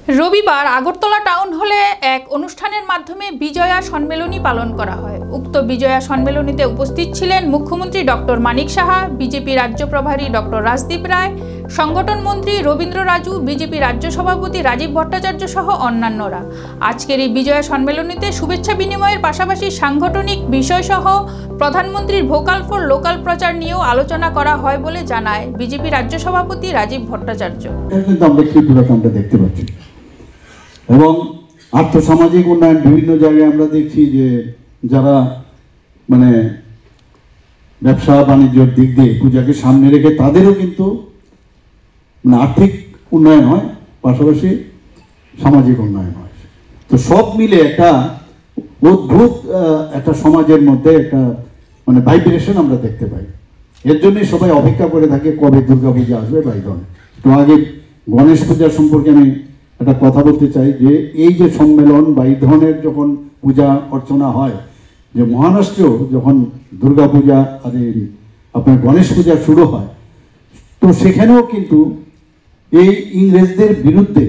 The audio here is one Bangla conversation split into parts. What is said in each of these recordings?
রবিবার আগরতলা টাউন হলে এক অনুষ্ঠানের মাধ্যমে বিজয়া সম্মেলনী পালন করা হয়। উক্ত বিজয়া সম্মেলনীতে উপস্থিত ছিলেন মুখ্যমন্ত্রী ডক্টর মানিক সাহা, বিজেপি রাজ্য প্রভারী ডক্টর রাজদীপ রায়, সংগঠন মন্ত্রী রবীন্দ্র রাজু, বিজেপি রাজ্য সভাপতি রাজীব ভট্টাচার্য সহ অন্যান্যরা। আজকের এই বিজয়া সম্মেলনীতে শুভেচ্ছা বিনিময়ের পাশাপাশি সাংগঠনিক বিষয়সহ প্রধানমন্ত্রীর ভোকাল ফর লোকাল প্রচার নিয়েও আলোচনা করা হয় বলে জানায় বিজেপি রাজ্য সভাপতি রাজীব ভট্টাচার্য। দেখতে পাচ্ছি এবং আর্থসামাজিক উন্নয়ন বিভিন্ন জায়গায় আমরা দেখছি যে যারা ব্যবসা বাণিজ্যের দিক দিয়ে পূজাকে সামনে রেখে তাদেরও কিন্তু আর্থিক উন্নয়ন হয়, পাশাপাশি সামাজিক উন্নয়ন হয়। তো সব মিলে একটা অদ্ভুত একটা সমাজের মধ্যে একটা ভাইব্রেশন আমরা দেখতে পাই। এর জন্যই সবাই অপেক্ষা করে থাকে কবে দুর্গা পূজা আসবে বা এই ধরনের। তো আগে গণেশ পূজা সম্পর্কে আমি একটা কথা বলতে চাই যে এই যে সম্মেলন বা এই ধরনের যখন পূজা অর্চনা হয়, যে মহারাষ্ট্রেও যখন দুর্গা পূজা আর আপনার গণেশ পূজা শুরু হয়, তো সেখানেও কিন্তু এই ইংরেজদের বিরুদ্ধে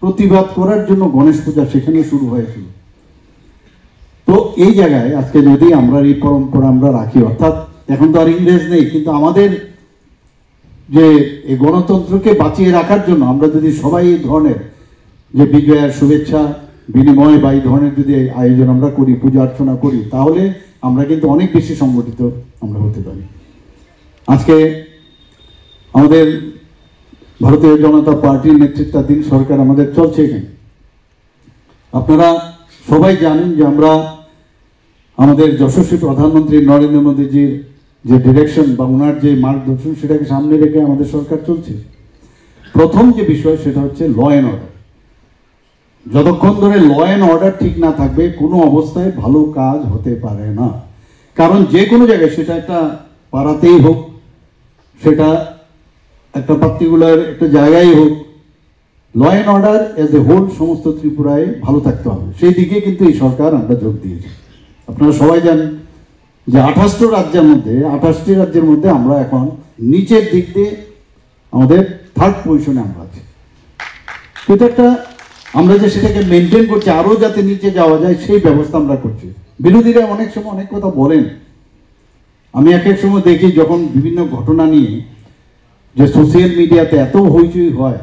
প্রতিবাদ করার জন্য গণেশ পূজা সেখানে শুরু হয়েছিল। তো এই জায়গায় আজকে যদি আমরা এই পরম্পরা আমরা রাখি, অর্থাৎ এখন তো আর ইংরেজ নেই, কিন্তু আমাদের যে এই গণতন্ত্রকে বাঁচিয়ে রাখার জন্য আমরা যদি সবাই এই ধরনের যে বিজয়ার শুভেচ্ছা বিনিময় বা এই ধরনের যদি আয়োজন আমরা করি, পূজা অর্চনা করি, তাহলে আমরা কিন্তু অনেক বেশি সংগঠিত আমরা হতে পারি। আজকে আমাদের ভারতীয় জনতা পার্টির নেতৃত্বাধীন সরকার আমাদের চলছে এখানে। আপনারা সবাই জানেন যে আমরা আমাদের যশস্বী প্রধানমন্ত্রী নরেন্দ্র মোদীজির যে ডিরেকশন বা ওনার যে মার্গদর্শন, সেটাকে সামনে রেখে আমাদের সরকার চলছে। প্রথম যে বিষয় সেটা হচ্ছে ল অ্যান্ড অর্ডার। যতক্ষণ ধরে ল অ্যান্ড অর্ডার ঠিক না থাকবে কোনো অবস্থায় ভালো কাজ হতে পারে না। কারণ যে কোনো জায়গায়, সেটা একটা পাড়াতেই হোক, সেটা একটা পার্টিকুলার একটা জায়গায় হোক, law and order as a whole সমস্ত ত্রিপুরায় ভালো থাকতে হবে। সেই দিকে কিন্তু এই সরকার আমরা যোগ দিয়েছি। আপনারা সবাই জানেন যে 28টি রাজ্যের মধ্যে আমরা এখন নিচের দিক দিয়ে আমাদের থার্ড পজিশনে আমরা আছি। এটা একটা আমরা যে সেটাকে মেনটেন করছি, আরও যাতে নিচে যাওয়া যায় সেই ব্যবস্থা আমরা করছি। বিরোধীরা অনেক সময় অনেক কথা বলেন, আমি এক এক সময় দেখি যখন বিভিন্ন ঘটনা নিয়ে যে সোশ্যাল মিডিয়াতে এত হইচই হয়,